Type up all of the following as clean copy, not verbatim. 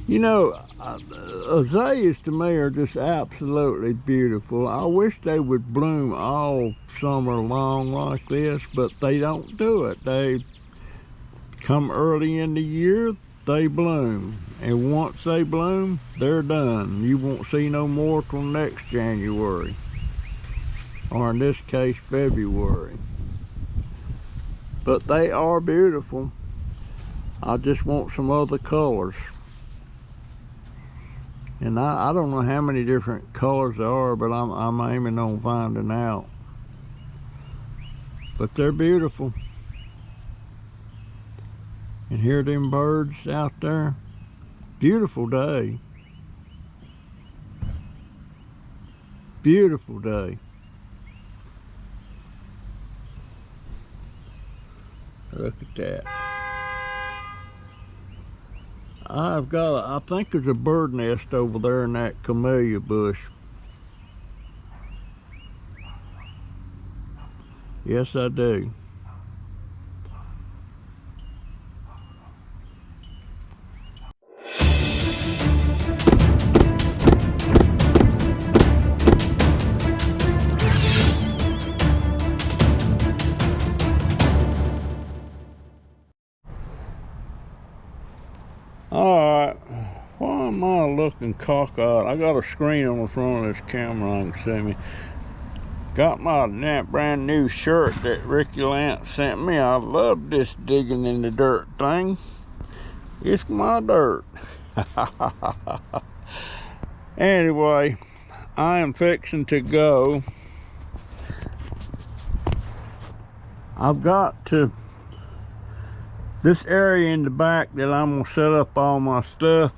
You know, azaleas to me are just absolutely beautiful. I wish they would bloom all summer long like this, but they don't do it. They come early in the year, they bloom. And once they bloom, they're done. You won't see no more till next January. Or in this case, February. But they are beautiful. I just want some other colors. And I don't know how many different colors there are, but I'm aiming on finding out. But they're beautiful. And hear them birds out there. Beautiful day. Beautiful day. Look at that. I think there's a bird nest over there in that camellia bush. Yes, I do. Alright, why am I looking cockeyed? I got a screen on the front of this camera, I can see me. Got my brand new shirt that Ricky Lance sent me. I love this digging in the dirt thing. It's my dirt. Anyway, I am fixing to go. I've got to this area in the back that I'm gonna set up all my stuff.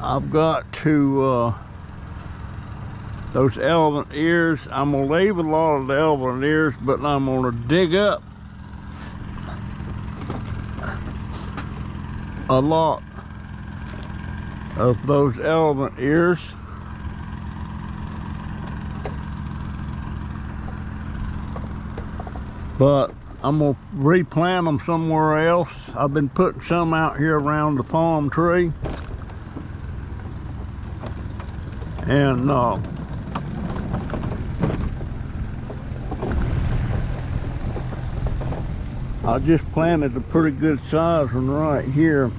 I've got to those elephant ears. I'm gonna leave a lot of the elephant ears, but I'm gonna dig up a lot of those elephant ears. But I'm gonna replant them somewhere else. I've been putting some out here around the palm tree. And I just planted a pretty good size one right here.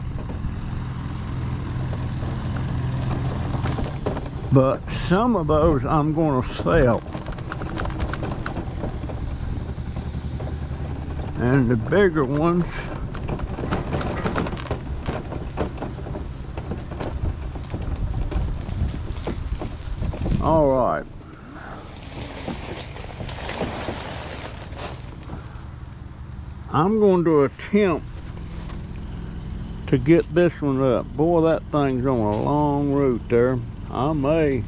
But some of those I'm gonna sell. And the bigger ones, all right. I'm going to attempt to get this one up. Boy, that thing's on a long route there. I'm gonna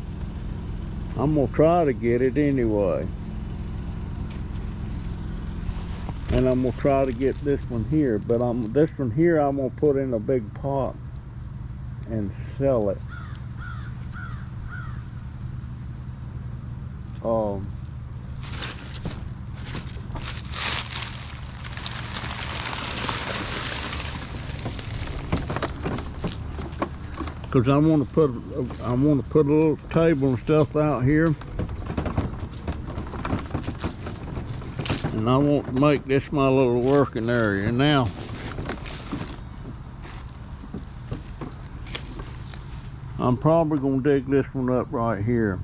try to get it anyway. And I'm gonna try to get this one here, but this one here I'm gonna put in a big pot and sell it. Because I want to put a little table and stuff out here, and I want to make this my little working area. Now, I'm probably going to dig this one up right here.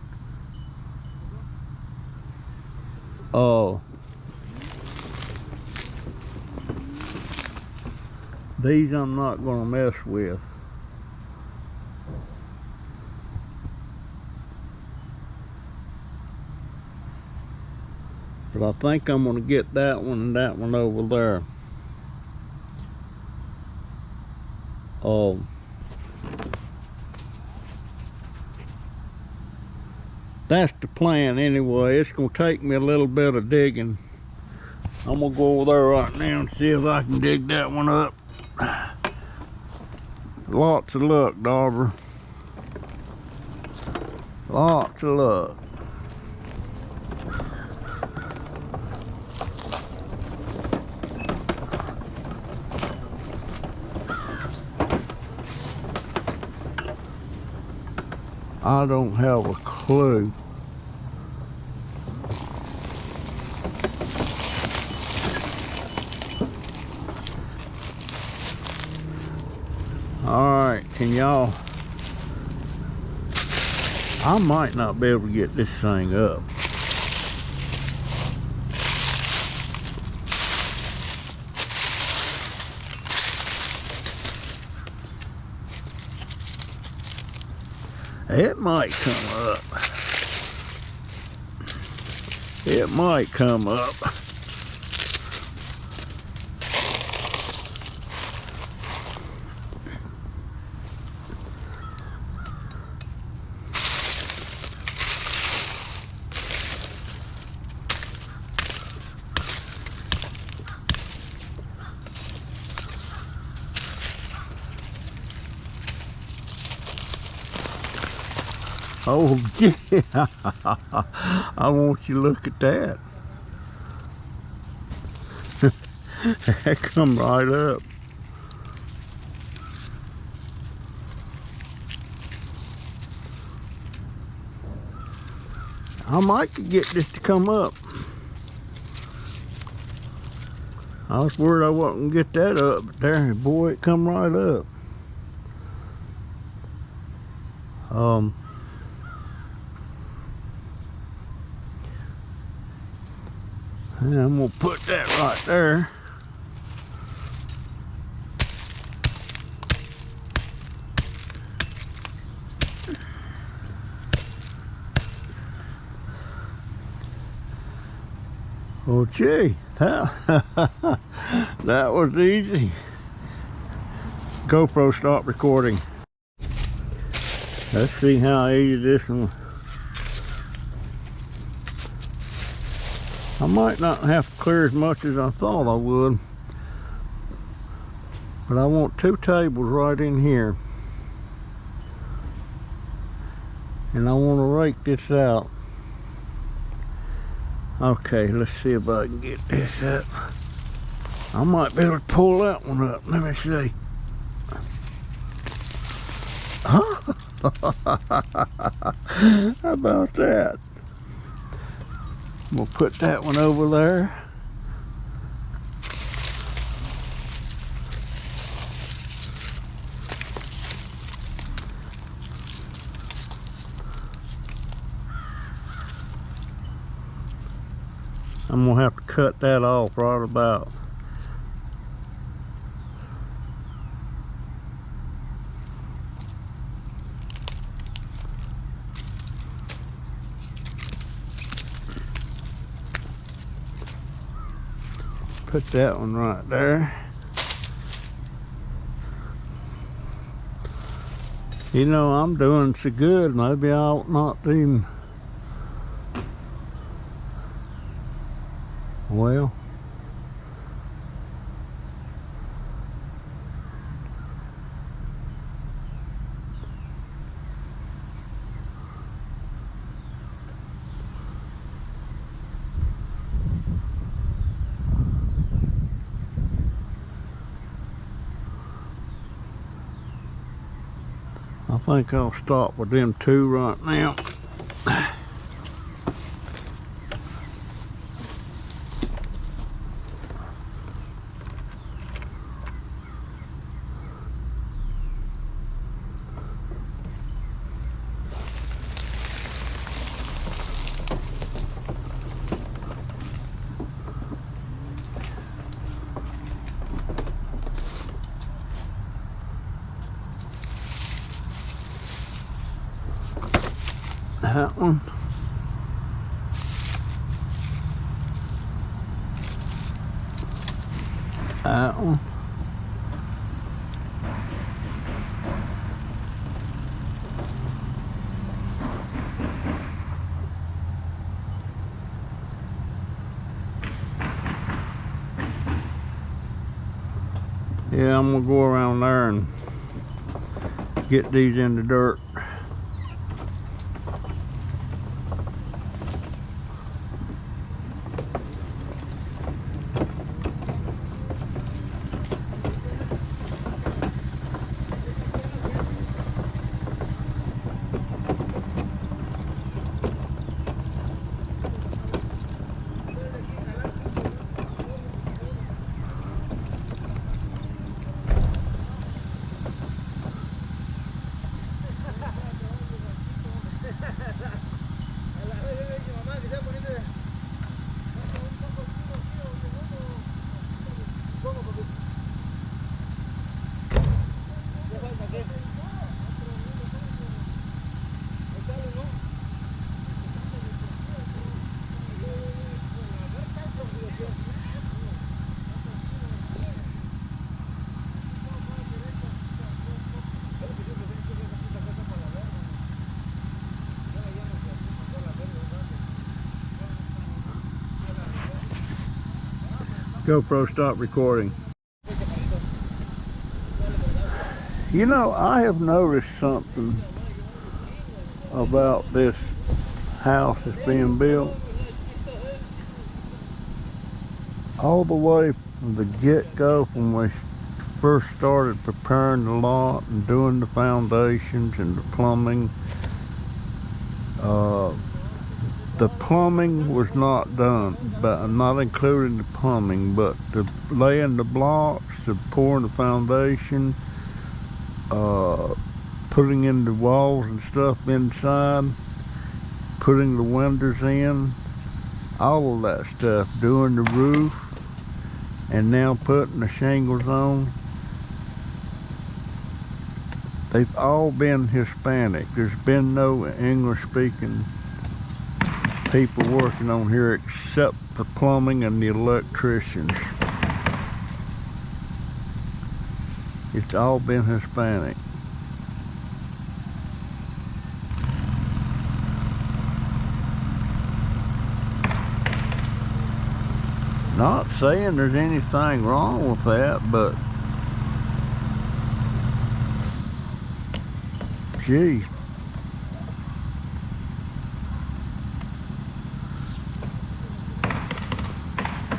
These I'm not going to mess with. But I think I'm going to get that one and that one over there. That's the plan anyway. It's going to take me a little bit of digging. I'm going to go over there right now and see if I can dig that one up. Lots of luck, Dauber. Lots of luck. I don't have a clue. Alright, can y'all... I might not be able to get this thing up. It might come up. It might come up. Oh yeah, I want you to look at that. That come right up. I might get this to come up. I was worried I wasn't gonna get that up, but there, boy, it come right up. And I'm gonna put that right there. Oh gee, that was easy. GoPro stopped recording. Let's see how easy this one. I might not have to clear as much as I thought I would, but I want 2 tables right in here, and I want to rake this out. Okay, let's see if I can get this up. I might be able to pull that one up. Let me see. Huh? How about that? We'll put that one over there. I'm gonna have to cut that off right about. Put that one right there. You know, I'm doing so good, maybe I'll not even... Well, I think I'll stop with them 2 right now. That one. That one. Yeah, I'm gonna go around there and get these in the dirt. GoPro, stop recording. You know, I have noticed something about this house that's being built. All the way from the get-go, when we first started preparing the lot and doing the foundations and the plumbing, the plumbing was not done, but not including the plumbing, but the laying the blocks, the pouring the foundation, putting in the walls and stuff inside, putting the windows in, all of that stuff, doing the roof, and now putting the shingles on. They've all been Hispanic. There's been no English speaking people working on here except for plumbing and the electricians. It's all been Hispanic. Not saying there's anything wrong with that, but gee.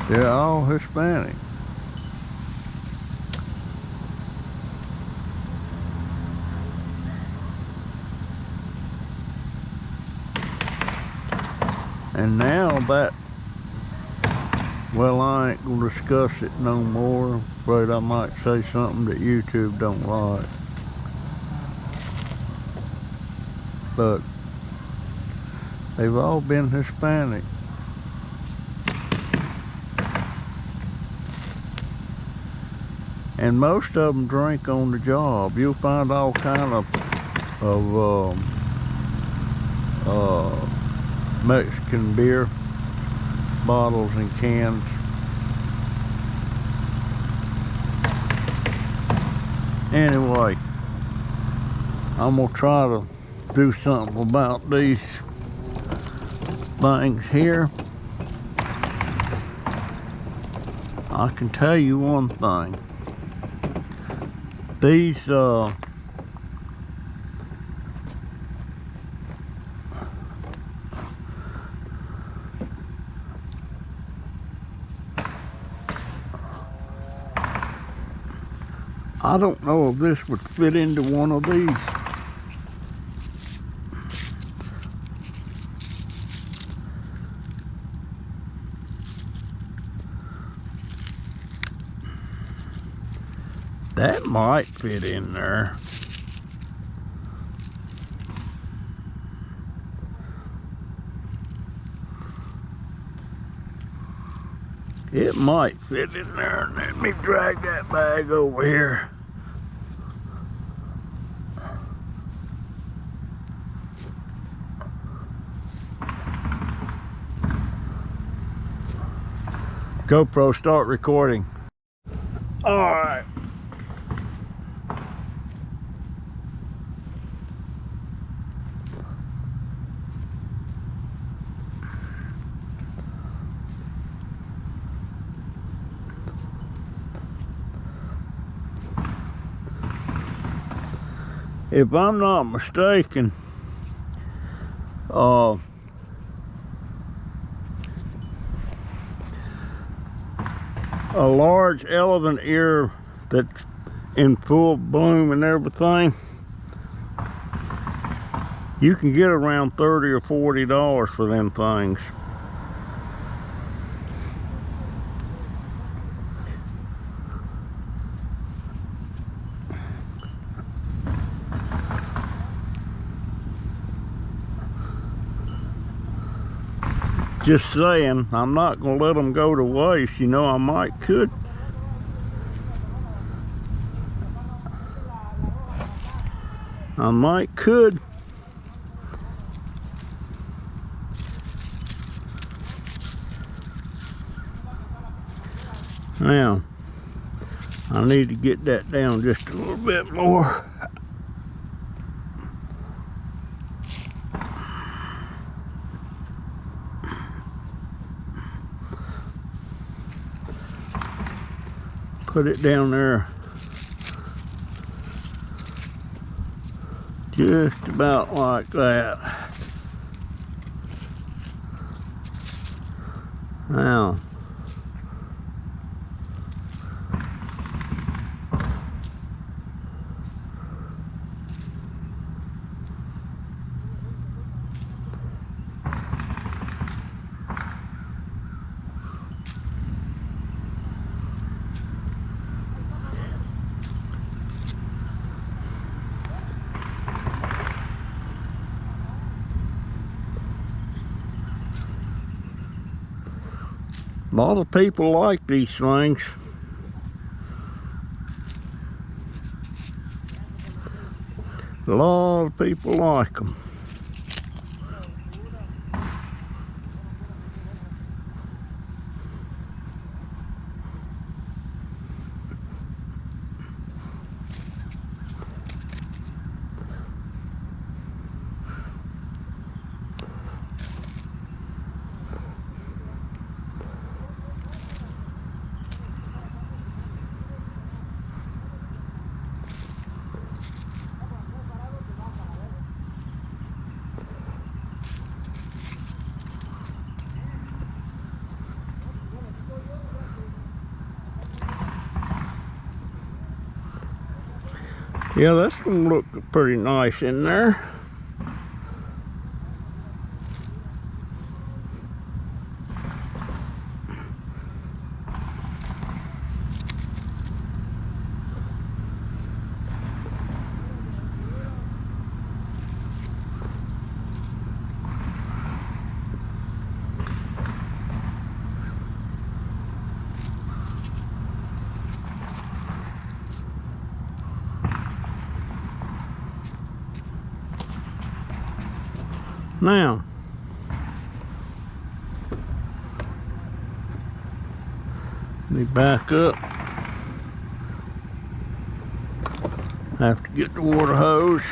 They're all Hispanic. And now that, well, I ain't gonna discuss it no more. Afraid I might say something that YouTube don't like. But they've all been Hispanic. And most of them drink on the job. You'll find all kind of Mexican beer bottles and cans. Anyway, I'm gonna try to do something about these things here. I can tell you one thing. These I don't know if this would fit into one of these. That might fit in there. It might fit in there. Let me drag that bag over here. GoPro, start recording. All right. If I'm not mistaken, a large elephant ear that's in full bloom and everything, you can get around $30 or $40 for them things. Just saying, I'm not going to let them go to waste. You know, I might could. Now, I need to get that down just a little bit more. Put it down there. Just about like that. Now, a lot of people like these things. A lot of people like them. Yeah, that's gonna look pretty nice in there. Now, let me back up. Have to get the water hose.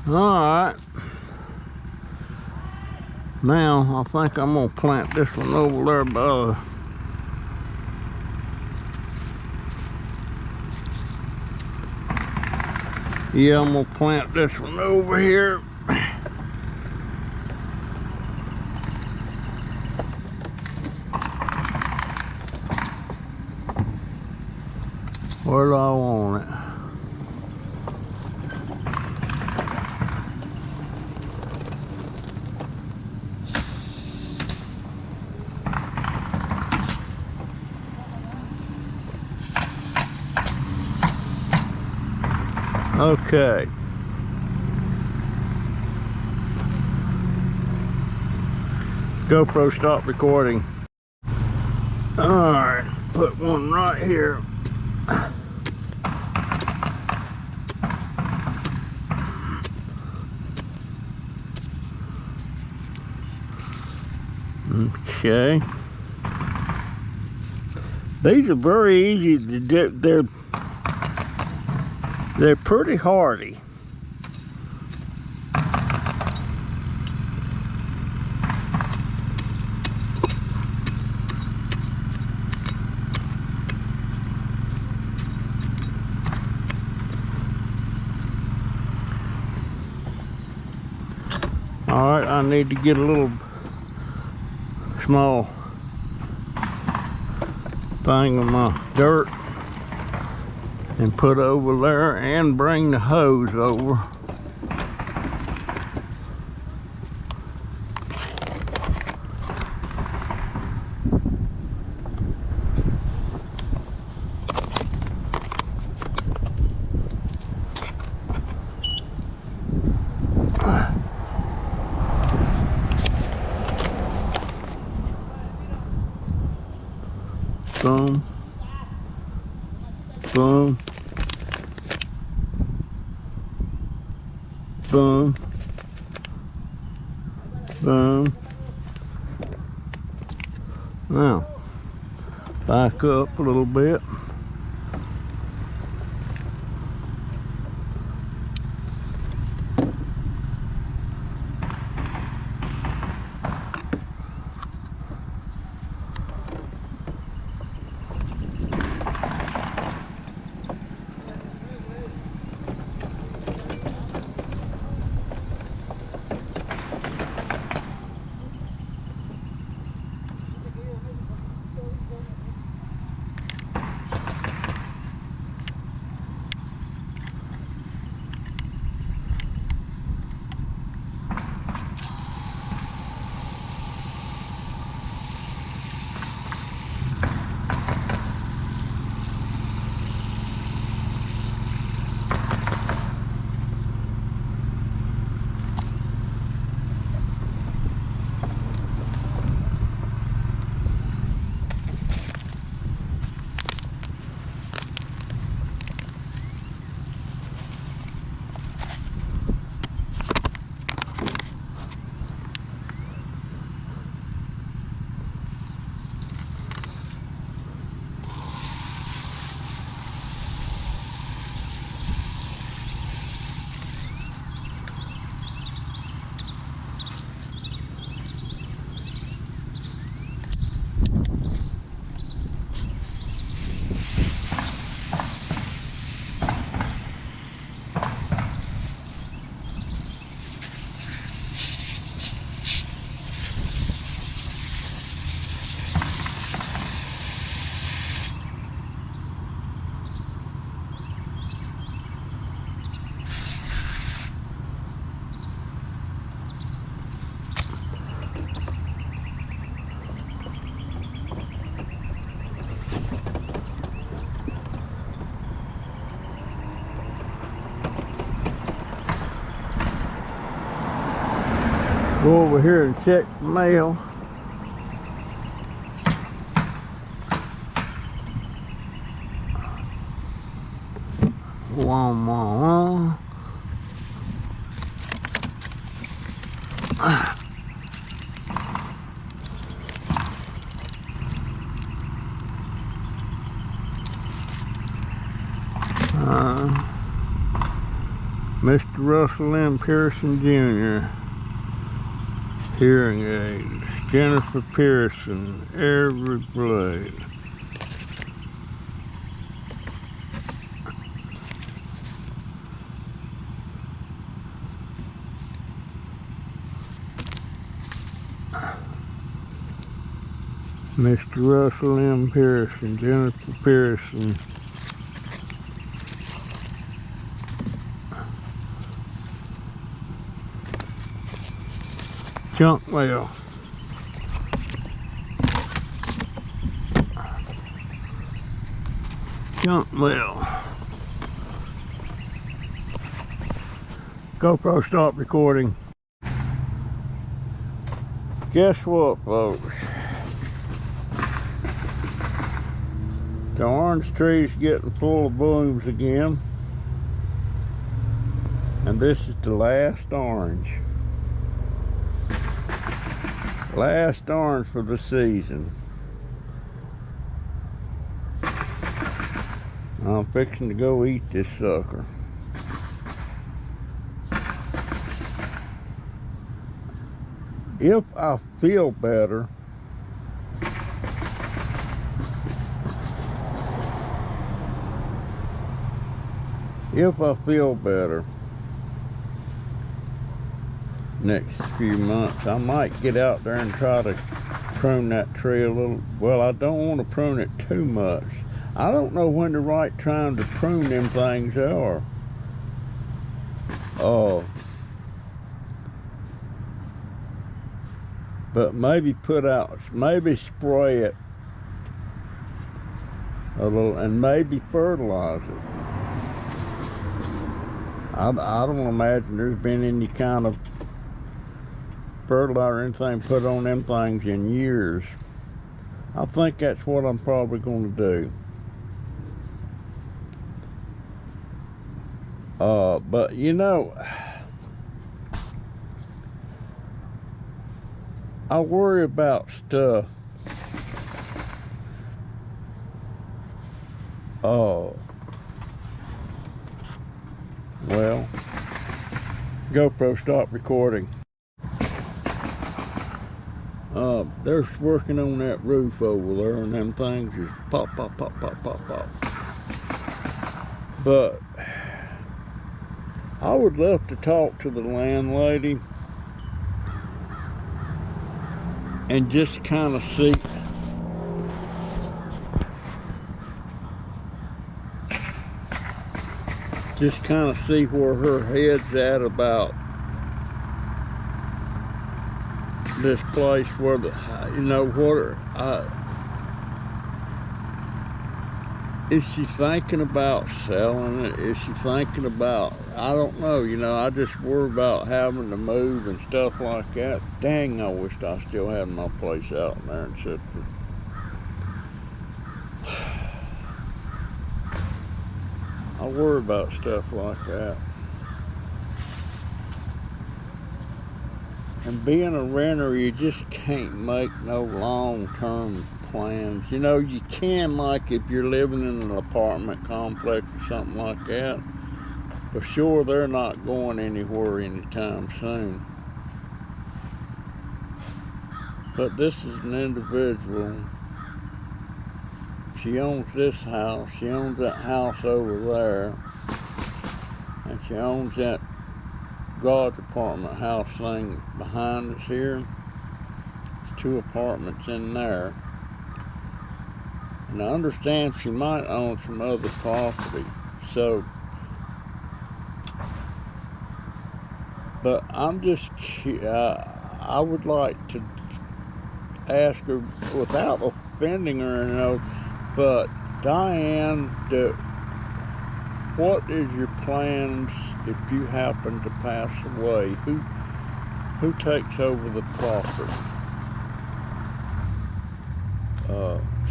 Alright, now I think I'm gonna plant this one over there by yeah, I'm gonna plant this one over here. Where do I want it? Okay. GoPro stopped recording. Alright, put one right here. Okay. These are very easy to do. They're pretty hardy. Alright, I need to get a little small thing of my dirt and put over there and bring the hose over. Boom, boom, boom, boom. Now, back up a little bit. Go over here and check the mail. One more. Mr. Russell M. Pearson Jr. Hearing aids. Jennifer Pearson, every blade. Mr. Russell M. Pearson, Jennifer Pearson. Junk mail. Junk mail. GoPro stop recording. Guess what, folks? The orange tree's getting full of blooms again. And this is the last orange. Last orange for the season. I'm fixing to go eat this sucker. If I feel better, next few months. I might get out there and try to prune that tree a little. Well, I don't want to prune it too much. I don't know when the right time to prune them things are. But maybe maybe spray it a little and maybe fertilize it. I don't imagine there's been any kind of fertilizer or anything put on them things in years. I think that's what I'm probably going to do. But you know, I worry about stuff. Well, GoPro, stop recording. They're working on that roof over there, and them things just pop, pop, pop, pop, pop, pop. But I would love to talk to the landlady and just kind of see where her head's at about this place, where is she thinking about selling it? Is she thinking about, I don't know, I just worry about having to move and stuff like that. Dang, I wished I still had my place out in there in Sitford. I worry about stuff like that. And being a renter, you just can't make no long-term plans. You can, like, if you're living in an apartment complex or something like that. But sure, they're not going anywhere anytime soon. But this is an individual. She owns this house. She owns that house over there. And she owns that garage apartment house thing behind us here. There's 2 apartments in there. And I understand she might own some other property. So, but I'm just, I would like to ask her, without offending her, but Diane, what is your plans if you happen to pass away? Who takes over the property?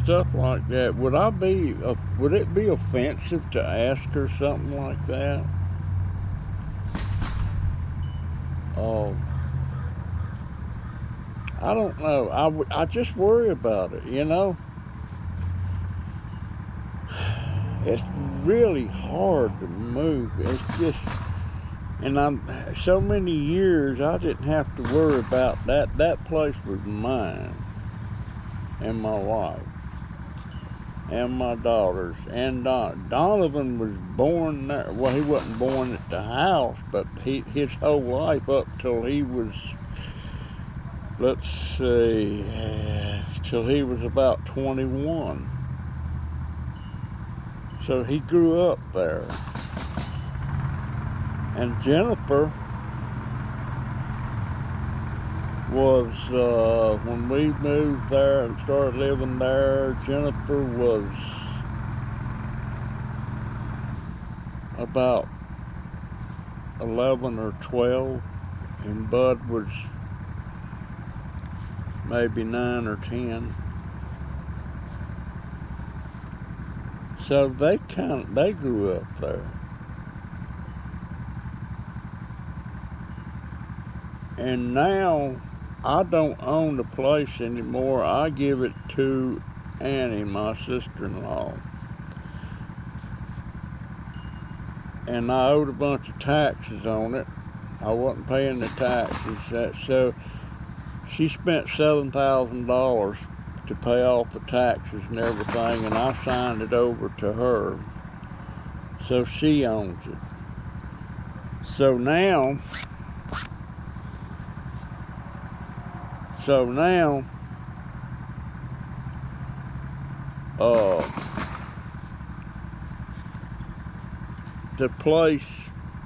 Stuff like that. Would it be offensive to ask her something like that? I don't know. I just worry about it, It's really hard to move. It's just, and so many years I didn't have to worry about that. That place was mine, and my wife, and my daughters, and Donovan was born there. Well, he wasn't born at the house, but his whole life up till he was, let's see, till he was about 21. So he grew up there. And Jennifer was, when we moved there and started living there, Jennifer was about 11 or 12, and Bud was maybe 9 or 10. So they grew up there. And now I don't own the place anymore. I give it to Annie, my sister-in-law. And I owed a bunch of taxes on it. I wasn't paying the taxes. So she spent $7,000 to pay off the taxes and everything, and I signed it over to her. So she owns it. So now So now, the place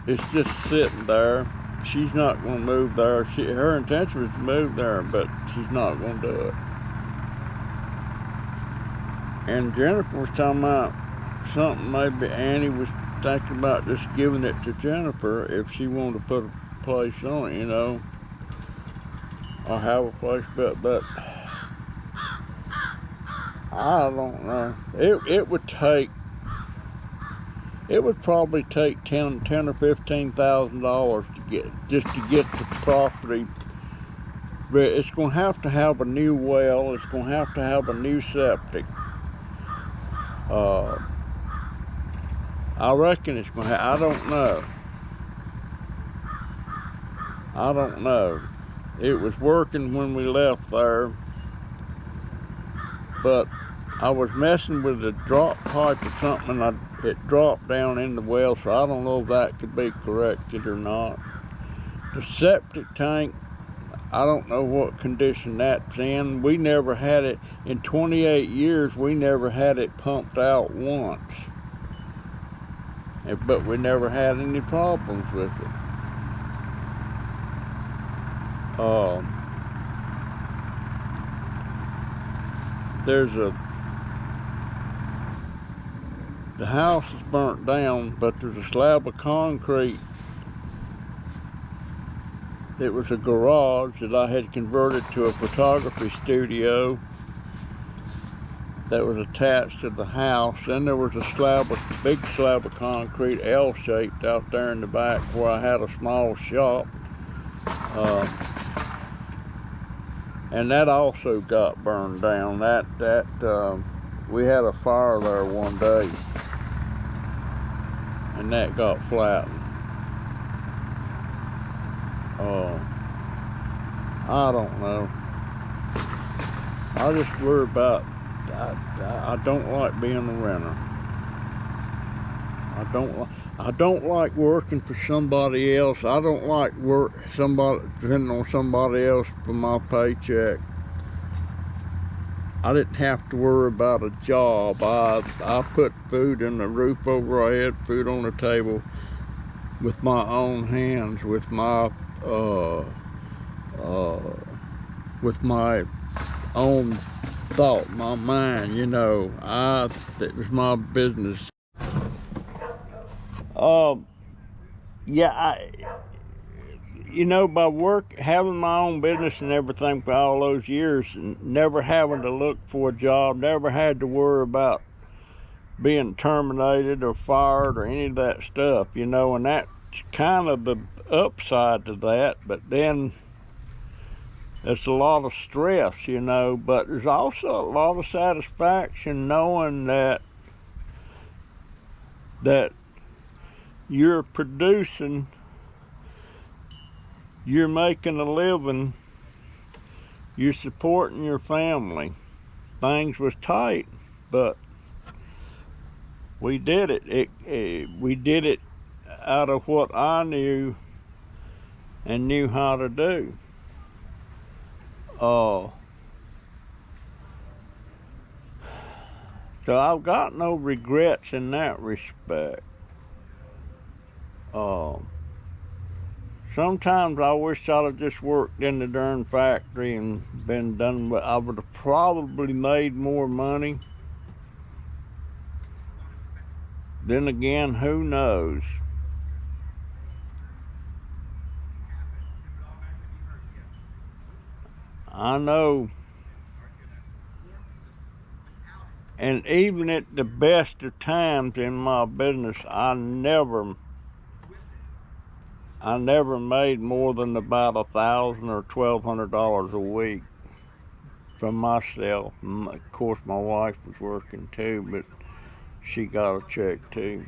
is just sitting there. She's not going to move there. Her intention was to move there, but she's not going to do it. And Jennifer was talking about something, maybe Annie was thinking about just giving it to Jennifer if she wanted to put a place on it, you know, or have a place built, but I don't know. It would probably take $10 or $15,000 to get the property. But it's going to have a new well. It's going to have a new septic. I reckon it's going to. I don't know. It was working when we left there, but I was messing with the drop pipe or something, and it dropped down in the well, so I don't know if that could be corrected or not. The septic tank, I don't know what condition that's in. We never had it, in 28 years, we never had it pumped out once. But we never had any problems with it. The house is burnt down, but there's a slab of concrete. It was a garage that I had converted to a photography studio that was attached to the house. Then there was a big slab of concrete, L-shaped, out there in the back where I had a small shop. And that also got burned down. We had a fire there one day, and that got flattened. I don't know. I just worry about, I don't like being a renter. I don't like working for somebody else. I don't like depending on somebody else for my paycheck. I didn't have to worry about a job. I put food in the roof over our head, food on the table with my own hands, with my own thought, my mind, you know. It was my business. Yeah, you know, by having my own business and everything for all those years, and never having to look for a job, never had to worry about being terminated or fired or any of that stuff, you know, and that's kind of the upside to that. But then it's a lot of stress, you know, but there's also a lot of satisfaction knowing that you're producing, you're making a living, you're supporting your family. Things was tight, but we did it. We did it out of what I knew and knew how to do. So I've got no regrets in that respect. Sometimes I wish I'd have just worked in the darn factory and been done, but I would have probably made more money. Then again, who knows? I know, and even at the best of times in my business, I never made more than about $1,000 or $1,200 a week from myself. Of course, my wife was working too, but she got a check too.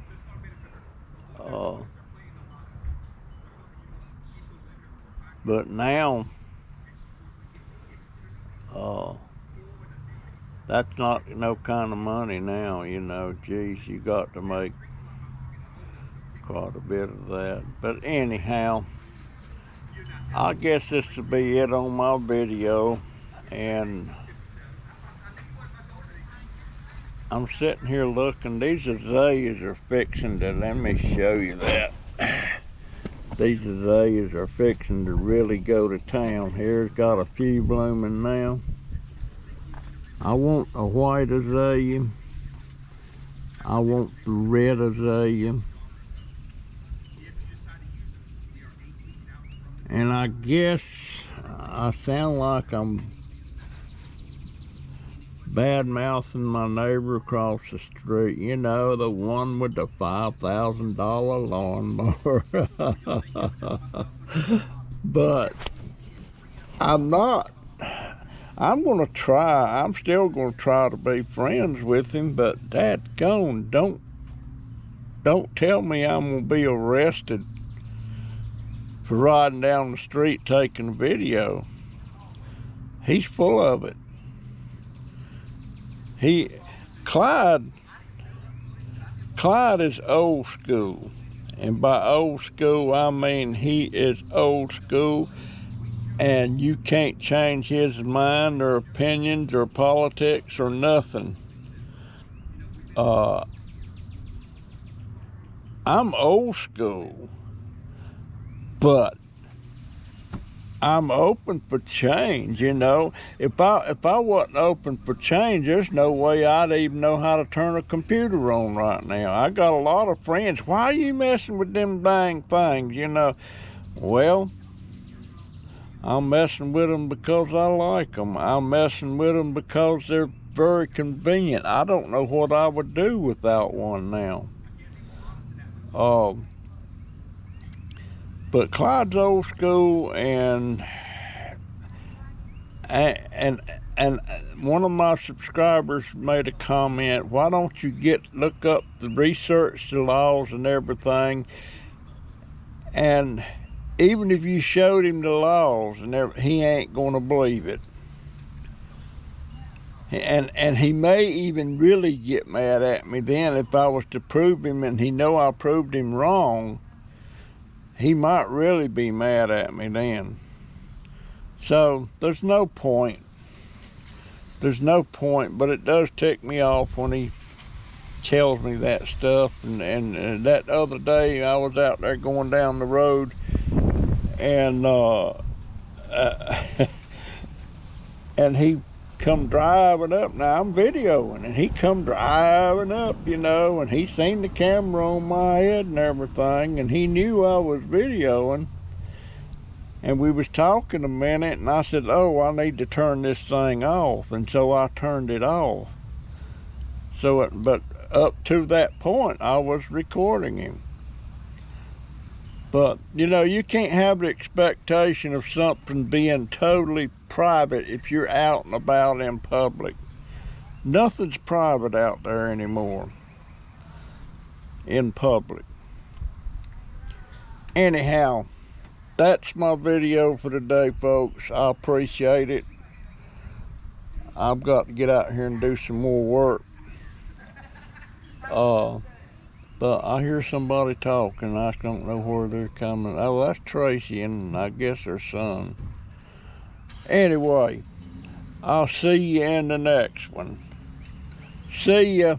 But now, that's not no kind of money now, you know. Geez, you got to make quite a bit of that. But anyhow, I guess this will be it on my video, and I'm sitting here looking. These azaleas are fixing to, let me show you that. These azaleas are fixing to really go to town. Here's got a few blooming now. I want a white azalea. I want the red azalea. And I guess I sound like I'm bad-mouthing my neighbor across the street. You know, the one with the $5,000 lawnmower. But I'm not. I'm still gonna try to be friends with him, but dadgone, don't tell me I'm gonna be arrested for riding down the street taking a video. He's full of it. Clyde is old school. And by old school, I mean he is old school, and you can't change his mind or opinions or politics or nothing. I'm old school, but I'm open for change, you know. If I wasn't open for change, there's no way I'd even know how to turn a computer on right now. I got a lot of friends. Why are you messing with them dang things, you know? Well, I'm messing with them because I like them. I'm messing with them because they're very convenient. I don't know what I would do without one now. But Clyde's old school, and one of my subscribers made a comment, why don't you look up the research, the laws and everything, and even if you showed him the laws and everything, he ain't gonna believe it. And he may even really get mad at me then if I was to prove him, and he know I proved him wrong. He might really be mad at me then. So there's no point. There's no point, but it does tick me off when he tells me that stuff. And that other day I was out there going down the road, and and he come driving up. Now I'm videoing, and he come driving up, you know, and he seen the camera on my head and everything, and he knew I was videoing. And we was talking a minute, and I said, oh, I need to turn this thing off, and so I turned it off. But up to that point, I was recording him. But, you know, you can't have the expectation of something being totally private if you're out and about in public. Nothing's private out there anymore in public. Anyhow, that's my video for today, folks. I appreciate it. I've got to get out here and do some more work. But I hear somebody talking. I don't know where they're coming. Oh, that's Tracy and I guess her son. Anyway, I'll see you in the next one. See ya.